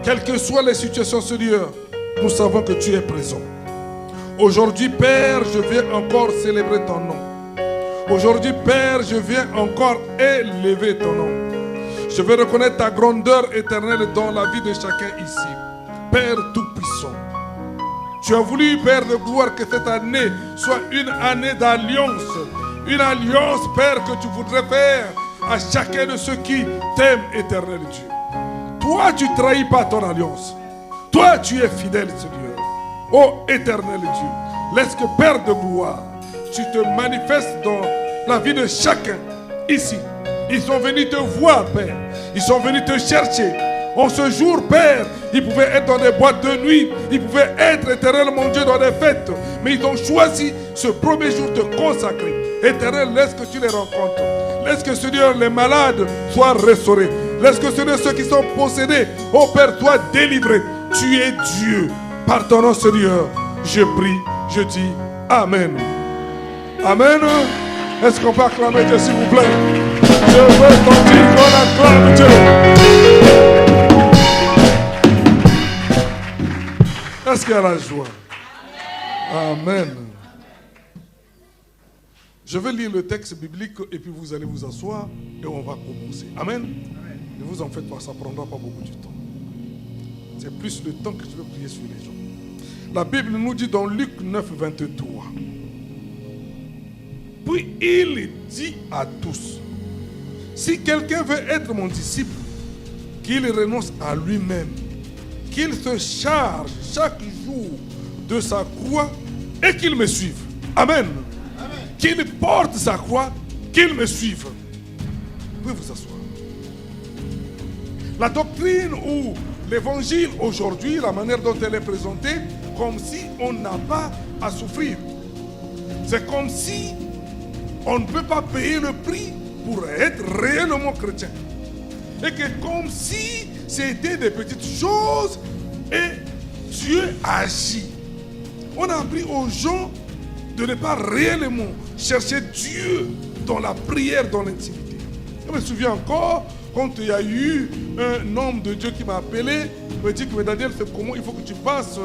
Quelles que soient les situations, Seigneur, nous savons que tu es présent. Aujourd'hui, Père, je viens encore célébrer ton nom. Aujourd'hui, Père, je viens encore élever ton nom. Je veux reconnaître ta grandeur éternelle dans la vie de chacun ici. Père Tout-Puissant, tu as voulu, Père de gloire, que cette année soit une année d'alliance. Une alliance, Père, que tu voudrais faire à chacun de ceux qui t'aiment, éternel Dieu. Toi, tu ne trahis pas ton alliance. Toi, tu es fidèle, Seigneur. Ô éternel Dieu, laisse que, Père de gloire, tu te manifestes dans la vie de chacun ici. Ils sont venus te voir, Père. Ils sont venus te chercher. En ce jour, Père, ils pouvaient être dans des boîtes de nuit. Ils pouvaient être, éternel, mon Dieu, dans des fêtes. Mais ils ont choisi ce premier jour de consacrer. Éternel, laisse que tu les rencontres. Laisse que, Seigneur, les malades soient restaurés. Laisse que, Seigneur, ceux qui sont possédés, ô Père, soient délivrés. Tu es Dieu. Par ton nom, Seigneur, je prie, je dis Amen. Amen. Est-ce qu'on peut acclamer Dieu, s'il vous plaît? Je veux qu'on dise qu'on acclame Dieu. Est-ce qu'il y a la joie? Amen. Je vais lire le texte biblique et puis vous allez vous asseoir et on va commencer. Amen. Ne vous en faites pas, ça ne prendra pas beaucoup de temps. C'est plus le temps que je vais prier sur les gens. La Bible nous dit dans Luc 9, 23. Puis il dit à tous, si quelqu'un veut être mon disciple, qu'il renonce à lui-même, qu'il se charge chaque jour de sa croix et qu'il me suive. Amen. Amen. Qu'il porte sa croix, qu'il me suive. Vous pouvez vous asseoir. La doctrine ou l'évangile aujourd'hui, la manière dont elle est présentée, comme si on n'a pas à souffrir. C'est comme si on ne peut pas payer le prix pour être réellement chrétien. Et que comme si c'était des petites choses et Dieu agit. On a appris aux gens de ne pas réellement chercher Dieu dans la prière, dans l'intimité. Je me souviens encore quand il y a eu un homme de Dieu qui m'a appelé, il m'a dit que Daniel, c'est comment il faut que tu passes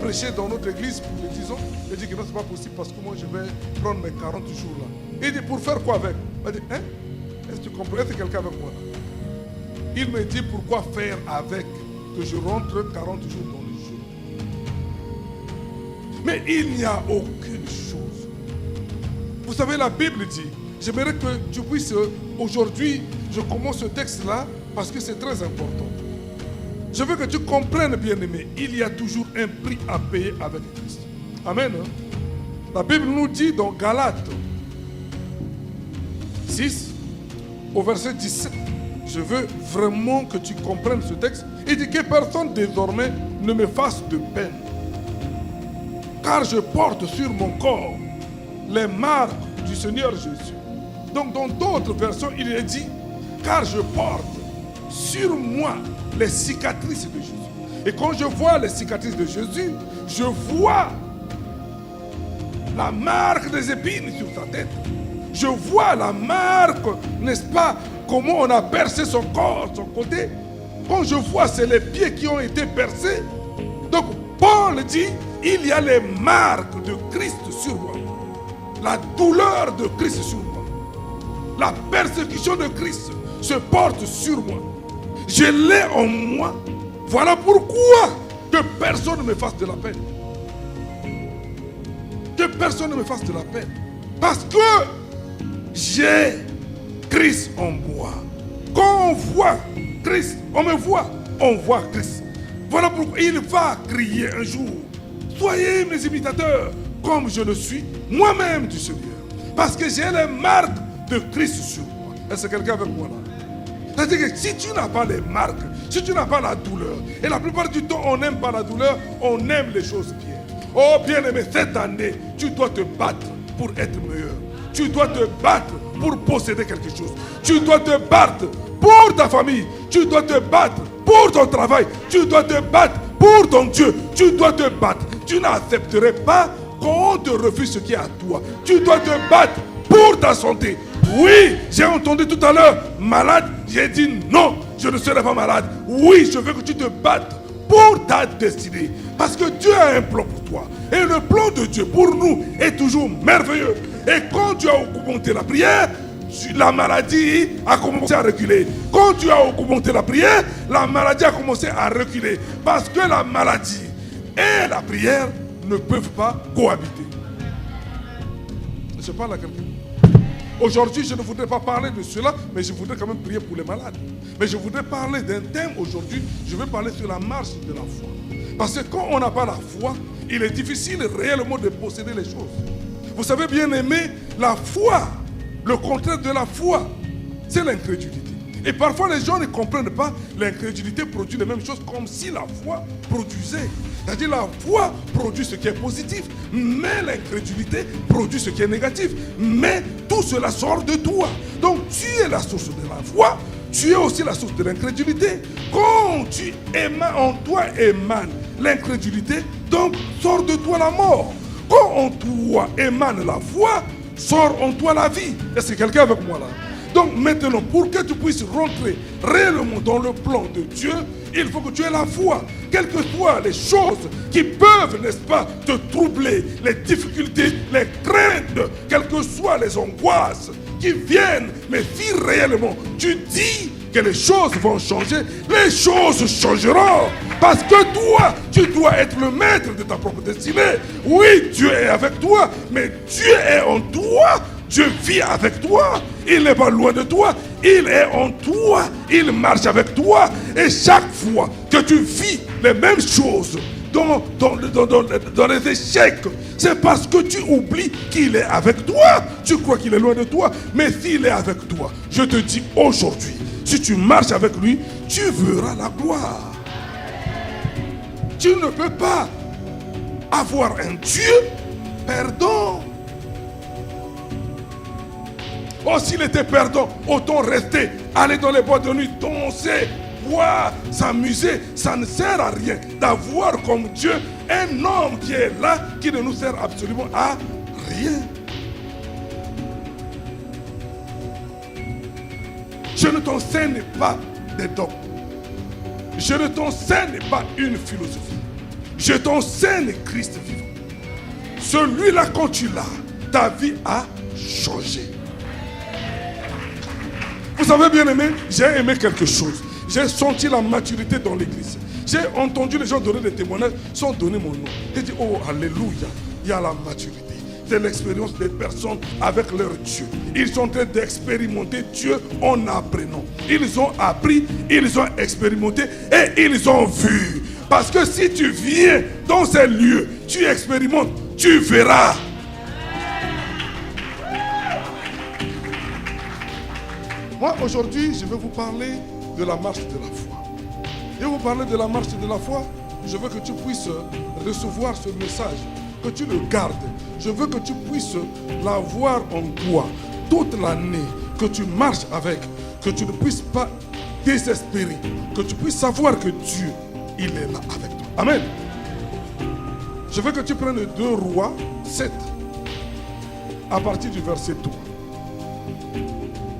prêcher dans notre église pour les 10 ans. Il dit que non, c'est pas possible parce que moi je vais prendre mes 40 jours là. Il dit pour faire quoi avec? Il m'a dit, hein? Est-ce que tu comprends? Est-ce que quelqu'un avec moi là? Il me dit pourquoi faire avec que je rentre 40 jours dans le jour. Mais il n'y a aucune chose. Vous savez, la Bible dit, j'aimerais que tu puisses aujourd'hui, je commence ce texte-là parce que c'est très important. Je veux que tu comprennes, bien-aimé, il y a toujours un prix à payer avec Christ. Amen. La Bible nous dit dans Galates 6, au verset 17, je veux vraiment que tu comprennes ce texte. Il dit que personne désormais ne me fasse de peine, car je porte sur mon corps les marques du Seigneur Jésus. Donc dans d'autres versions, il est dit, car je porte sur moi les cicatrices de Jésus. Et quand je vois les cicatrices de Jésus, je vois la marque des épines sur sa tête. Je vois la marque, n'est-ce pas, comment on a percé son corps, son côté. Quand je vois, c'est les pieds qui ont été percés. Donc Paul dit, il y a les marques de Christ sur moi. La douleur de Christ sur moi. La persécution de Christ se porte sur moi. Je l'ai en moi. Voilà pourquoi que personne ne me fasse de la peine. Que personne ne me fasse de la peine. Parce que j'ai Christ en moi. Quand on voit Christ, on me voit, on voit Christ. Voilà pourquoi il va crier un jour, soyez mes imitateurs, comme je le suis moi-même du Seigneur. Parce que j'ai les marques de Christ sur moi. Est-ce que quelqu'un avec moi là? C'est-à-dire que si tu n'as pas les marques, si tu n'as pas la douleur, et la plupart du temps on n'aime pas la douleur, on aime les choses bien. Oh bien-aimé, cette année, tu dois te battre pour être meilleur. Tu dois te battre pour posséder quelque chose. Tu dois te battre pour ta famille. Tu dois te battre pour ton travail. Tu dois te battre pour ton Dieu. Tu dois te battre. Tu n'accepterais pas qu'on te refuse ce qui est à toi. Tu dois te battre pour ta santé. Oui, j'ai entendu tout à l'heure, malade, j'ai dit non. je ne serai pas malade. Oui, je veux que tu te battes pour ta destinée. Parce que Dieu a un plan pour toi. Et le plan de Dieu pour nous est toujours merveilleux. Et quand tu as augmenté la prière, la maladie a commencé à reculer. Quand tu as augmenté la prière, la maladie a commencé à reculer. Parce que la maladie et la prière ne peuvent pas cohabiter. Je parle à quelqu'un. Aujourd'hui, je ne voudrais pas parler de cela, mais je voudrais quand même prier pour les malades. Mais je voudrais parler d'un thème aujourd'hui. Je vais parler sur la marche de la foi. Parce que quand on n'a pas la foi, il est difficile réellement de posséder les choses. Vous savez, bien aimé, la foi, le contraire de la foi, c'est l'incrédulité. Et parfois, les gens ne comprennent pas, l'incrédulité produit les mêmes choses comme si la foi produisait. C'est-à-dire la foi produit ce qui est positif, mais l'incrédulité produit ce qui est négatif. Mais tout cela sort de toi. Donc tu es la source de la foi, tu es aussi la source de l'incrédulité. Quand tu émanes, en toi émane l'incrédulité, donc sort de toi la mort. Quand en toi émane la foi, sort en toi la vie. Est-ce que quelqu'un est avec moi là? Donc maintenant, pour que tu puisses rentrer réellement dans le plan de Dieu, il faut que tu aies la foi. Quelles que soient les choses qui peuvent, n'est-ce pas, te troubler, les difficultés, les craintes, quelles que soient les angoisses qui viennent, mais si réellement tu dis que les choses vont changer, les choses changeront. Parce que toi, tu dois être le maître de ta propre destinée. Oui, Dieu est avec toi, mais Dieu est en toi. Dieu vit avec toi, il n'est pas loin de toi, il est en toi, il marche avec toi. Et chaque fois que tu vis les mêmes choses dans les échecs, c'est parce que tu oublies qu'il est avec toi. Tu crois qu'il est loin de toi, mais s'il est avec toi, je te dis aujourd'hui, si tu marches avec lui, tu verras la gloire. Tu ne peux pas avoir un Dieu perdant. Oh, s'il était perdant, autant rester, aller dans les boîtes de nuit, danser, boire, s'amuser. Ça ne sert à rien d'avoir comme Dieu un homme qui est là, qui ne nous sert absolument à rien. Je ne t'enseigne pas des dogmes. Je ne t'enseigne pas une philosophie. Je t'enseigne Christ vivant. Celui-là, quand tu l'as, ta vie a changé. Vous savez, bien aimé, j'ai aimé quelque chose. J'ai senti la maturité dans l'église. J'ai entendu les gens donner des témoignages sans donner mon nom. J'ai dit, oh, alléluia, il y a la maturité. C'est l'expérience des personnes avec leur Dieu. Ils sont en train d'expérimenter Dieu en apprenant. Ils ont appris, ils ont expérimenté et ils ont vu. Parce que si tu viens dans ces lieux, tu expérimentes, tu verras. Moi, aujourd'hui, je vais vous parler de la marche de la foi. Et vous parler de la marche de la foi, je veux que tu puisses recevoir ce message, que tu le gardes. Je veux que tu puisses l'avoir en toi toute l'année, que tu marches avec, que tu ne puisses pas désespérer, que tu puisses savoir que Dieu, il est là avec toi. Amen. Je veux que tu prennes 2 Rois 7, à partir du verset 3.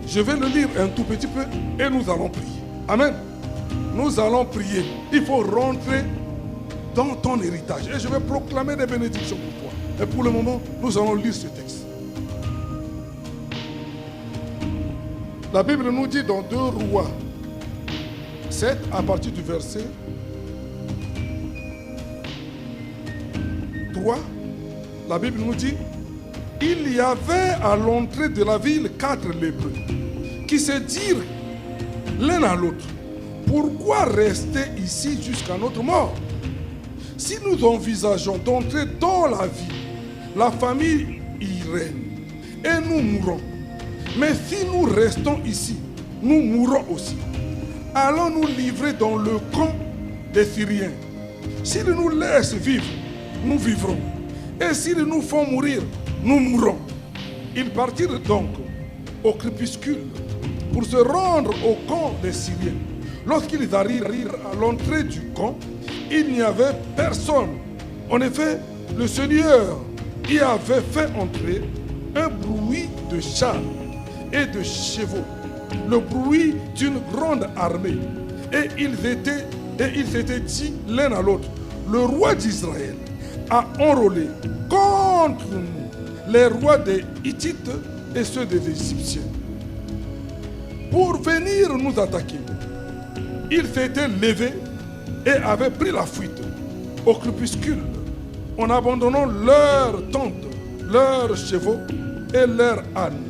Je vais le lire un tout petit peu et nous allons prier. Amen. Nous allons prier. Il faut rentrer dans ton héritage. Et je vais proclamer des bénédictions pour toi. Et pour le moment, nous allons lire ce texte. La Bible nous dit dans 2 Rois 7, à partir du verset 3, la Bible nous dit: il y avait à l'entrée de la ville 4 lépreux qui se dirent l'un à l'autre: pourquoi rester ici jusqu'à notre mort? Si nous envisageons d'entrer dans la ville, la famille y règne et nous mourrons. Mais si nous restons ici, nous mourrons aussi. Allons nous livrer dans le camp des Syriens. S'ils nous laissent vivre, nous vivrons. Et s'ils nous font mourir, nous mourrons. Ils partirent donc au crépuscule pour se rendre au camp des Syriens. Lorsqu'ils arrivent à l'entrée du camp, il n'y avait personne. En effet, le Seigneur y avait fait entrer un bruit de chars et de chevaux le bruit d'une grande armée. Et ils s'étaient dit l'un à l'autre, le roi d'Israël a enrôlé contre nous les rois des Hittites et ceux des Égyptiens pour venir nous attaquer. Ils s'étaient levés et avaient pris la fuite au crépuscule en abandonnant leurs tentes, leurs chevaux et leurs ânes.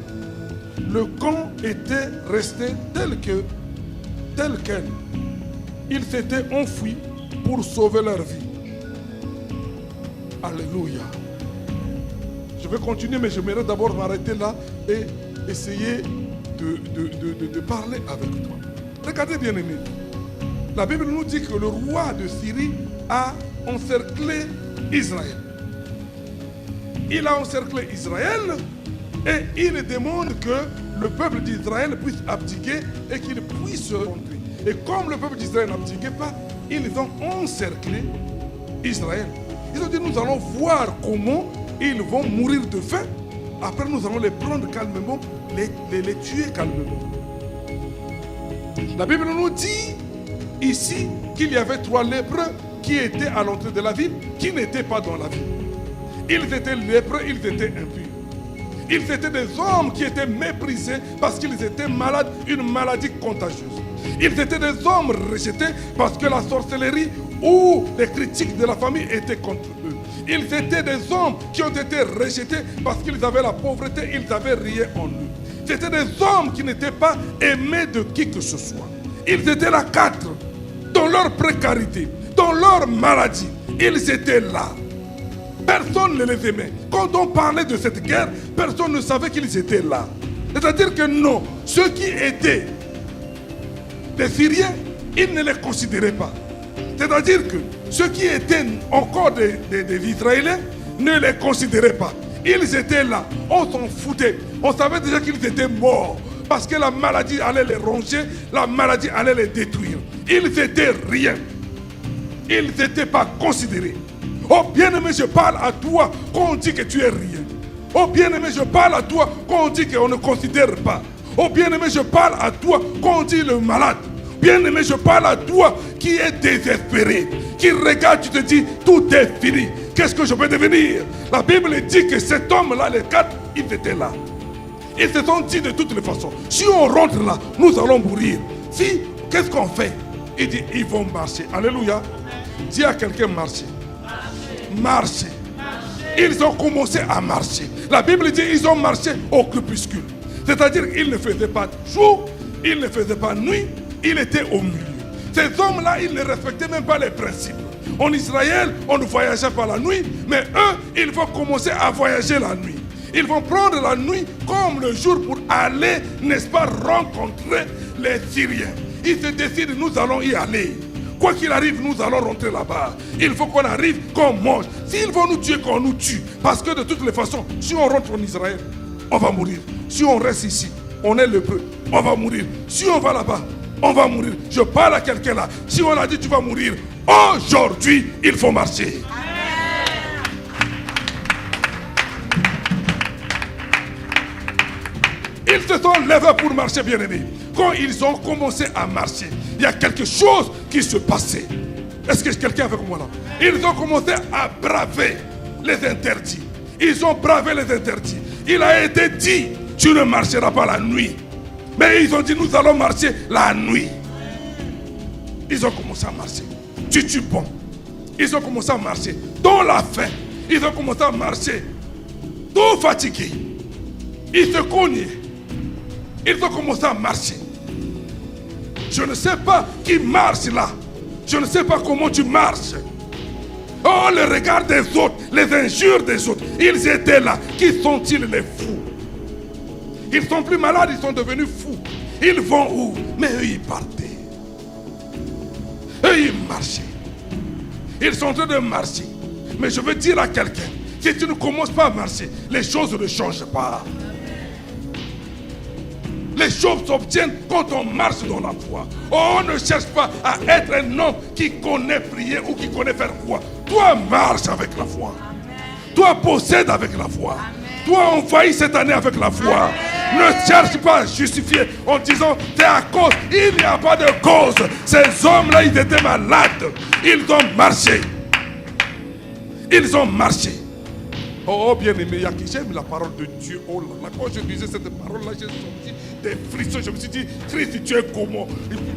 Le camp était resté tel quel. Ils s'étaient enfuis pour sauver leur vie. Alléluia. Je vais continuer, mais j'aimerais d'abord m'arrêter là et essayer de parler avec toi. Regardez, bien aimé. La Bible nous dit que le roi de Syrie a encerclé Israël. Il a encerclé Israël et il demande que le peuple d'Israël puisse abdiquer et qu'il puisse rentrer. Et comme le peuple d'Israël n'abdiquait pas, ils ont encerclé Israël. Ils ont dit, nous allons voir comment ils vont mourir de faim. Après, nous allons les prendre calmement, les tuer calmement. La Bible nous dit ici qu'il y avait 3 lépreux qui étaient à l'entrée de la ville, qui n'étaient pas dans la ville. Ils étaient lépreux, ils étaient impurs. Ils étaient des hommes qui étaient méprisés parce qu'ils étaient malades, une maladie contagieuse. Ils étaient des hommes rejetés parce que la sorcellerie ou les critiques de la famille étaient contre eux. Ils étaient des hommes qui ont été rejetés parce qu'ils avaient la pauvreté, ils n'avaient rien en eux. C'étaient des hommes qui n'étaient pas aimés de qui que ce soit. Ils étaient là 4, dans leur précarité, dans leur maladie. Ils étaient là. Personne ne les aimait. Quand on parlait de cette guerre, personne ne savait qu'ils étaient là. C'est-à-dire que non, ceux qui étaient des Syriens, ils ne les considéraient pas. C'est-à-dire que ceux qui étaient encore des Israéliens ne les considéraient pas. Ils étaient là, on s'en foutait. On savait déjà qu'ils étaient morts parce que la maladie allait les ronger, la maladie allait les détruire. Ils étaient rien. Ils n'étaient pas considérés. Oh bien-aimé, je parle à toi quand on dit que tu es rien. Oh bien-aimé, je parle à toi quand on dit qu'on ne considère pas. Oh bien-aimé, je parle à toi quand on dit le malade. Bien-aimé, je parle à toi qui est désespéré, qui regarde, tu te dis, tout est fini. Qu'est-ce que je peux devenir? La Bible dit que cet homme-là, les 4, ils étaient là. Ils se sont dit de toutes les façons, si on rentre là, nous allons mourir. Si, qu'est-ce qu'on fait? Il dit, ils vont marcher. Alléluia. Dis à quelqu'un, marcher. Marcher. Ils ont commencé à marcher. La Bible dit, ils ont marché au crépuscule. C'est-à-dire qu'ils ne faisaient pas jour, ils ne faisaient pas nuit, ils étaient au milieu. Ces hommes-là, ils ne respectaient même pas les principes. En Israël, on ne voyageait pas la nuit, mais eux, ils vont commencer à voyager la nuit. Ils vont prendre la nuit comme le jour pour aller, n'est-ce pas, rencontrer les Syriens. Ils se décident, nous allons y aller. Quoi qu'il arrive, nous allons rentrer là-bas. Il faut qu'on arrive, qu'on mange. S'ils vont nous tuer, qu'on nous tue. Parce que de toutes les façons, si on rentre en Israël, on va mourir. Si on reste ici, on est lépreux, on va mourir. Si on va là-bas, on va mourir. Je parle à quelqu'un là. Si on a dit tu vas mourir, aujourd'hui, il faut marcher. Ils se sont levés pour marcher, bien-aimés. Quand ils ont commencé à marcher, il y a quelque chose qui se passait. Est-ce que quelqu'un est avec moi là? Ils ont commencé à braver les interdits. Ils ont bravé les interdits. Il a été dit, tu ne marcheras pas la nuit. Mais ils ont dit, nous allons marcher la nuit. Ils ont commencé à marcher. Tu bon. Ils ont commencé à marcher dans la faim. Ils ont commencé à marcher tout fatigués. Ils se cognaient. Ils ont commencé à marcher. Je ne sais pas qui marche là. Je ne sais pas comment tu marches. Oh, le regard des autres, les injures des autres. Ils étaient là. Qui sont-ils les fous? Ils sont plus malades, ils sont devenus fous. Ils vont où? Mais eux, ils partaient. Eux, ils marchaient. Ils sont en train de marcher. Mais je veux dire à quelqu'un, si tu ne commences pas à marcher, les choses ne changent pas. Les choses s'obtiennent quand on marche dans la foi. On ne cherche pas à être un homme qui connaît prier ou qui connaît faire quoi. Toi, marche avec la foi. Amen. Toi, possède avec la foi. Amen. Toi, envahis cette année avec la foi. Amen. Ne cherche pas à justifier en disant c'est à cause. Il n'y a pas de cause. Ces hommes-là, ils étaient malades. Ils ont marché. Ils ont marché. Oh bien aimé, j'aime la parole de Dieu. Oh là là, quand je disais cette parole-là, j'ai senti des frissons. Je me suis dit, Christ, tu es comment?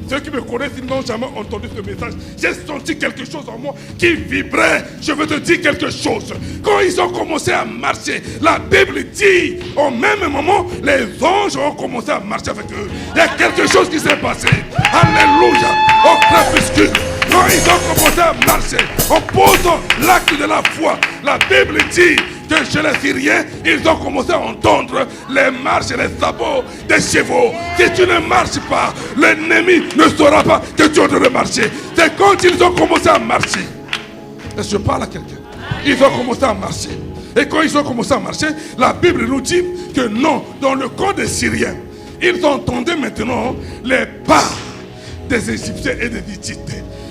Ceux qui me connaissent, ils n'ont jamais entendu ce message. J'ai senti quelque chose en moi qui vibrait. Je veux te dire quelque chose. Quand ils ont commencé à marcher, la Bible dit, au même moment, les anges ont commencé à marcher avec eux. Il y a quelque chose qui s'est passé. Alléluia. Au crépuscule. Quand ils ont commencé à marcher, en posant l'acte de la foi, la Bible dit que chez les Syriens, ils ont commencé à entendre les marches et les sabots des chevaux. Si tu ne marches pas, l'ennemi ne saura pas que tu es en train de marcher. C'est quand ils ont commencé à marcher. Est-ce que je parle à quelqu'un? Ils ont commencé à marcher. Et quand ils ont commencé à marcher, la Bible nous dit que non, dans le camp des Syriens, ils entendaient maintenant les pas des Égyptiens et des Hittites.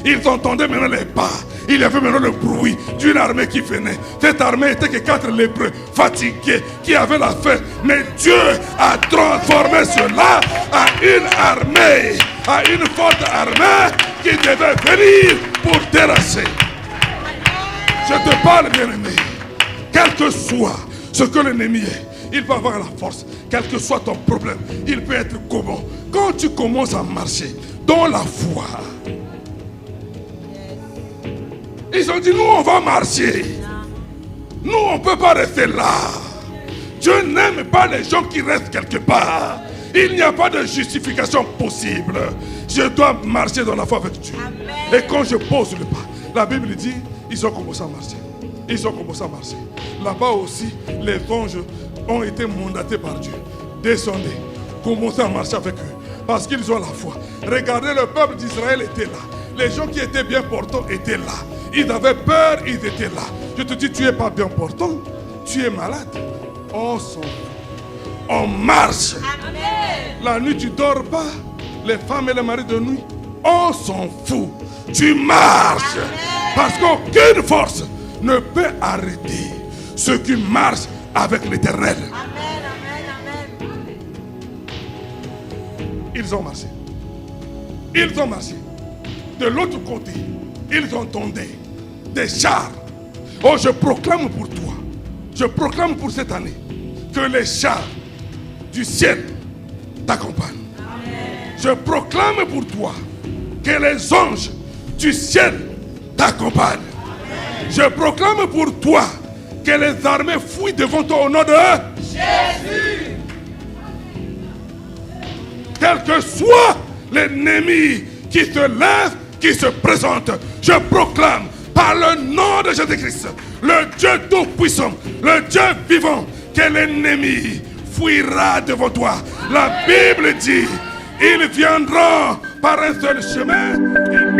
Ils entendaient maintenant les pas. Il y avait maintenant le bruit d'une armée qui venait. Cette armée était que 4 lépreux fatigués qui avaient la faim. Mais Dieu a transformé cela en une armée, en une forte armée qui devait venir pour terrasser. Je te parle, bien-aimé. Quel que soit ce que l'ennemi est, il va avoir la force. Quel que soit ton problème, il peut être comment. Quand tu commences à marcher dans la foi, ils ont dit, nous on va marcher. Nous on ne peut pas rester là. Dieu n'aime pas les gens qui restent quelque part. Il n'y a pas de justification possible. Je dois marcher dans la foi avec Dieu. Amen. Et quand je pose le pas, la Bible dit, ils ont commencé à marcher. Ils ont commencé à marcher. Là-bas aussi, les anges ont été mandatés par Dieu. Descendez, commencez à marcher avec eux. Parce qu'ils ont la foi. Regardez, le peuple d'Israël était là. Les gens qui étaient bien portants étaient là. Ils avaient peur, ils étaient là. Je te dis, tu n'es pas bien portant, tu es malade. On s'en fout. On marche. Amen. La nuit, tu ne dors pas. Les femmes et les maris de nuit, on s'en fout. Tu marches. Amen. Parce qu'aucune force ne peut arrêter ceux qui marchent avec l'Éternel. Amen, amen, amen. Ils ont marché. Ils ont marché. De l'autre côté, ils entendaient des chars. Oh, je proclame pour toi, je proclame pour cette année, que les chars du ciel t'accompagnent. Je proclame pour toi que les anges du ciel t'accompagnent. Je proclame pour toi que les armées fuient devant toi au nom de Jésus. Quel que soit l'ennemi qui se lève, qui se présente, je proclame par le nom de Jésus-Christ, le Dieu tout-puissant, le Dieu vivant, que l'ennemi fuira devant toi. La Bible dit, ils viendront par un seul chemin.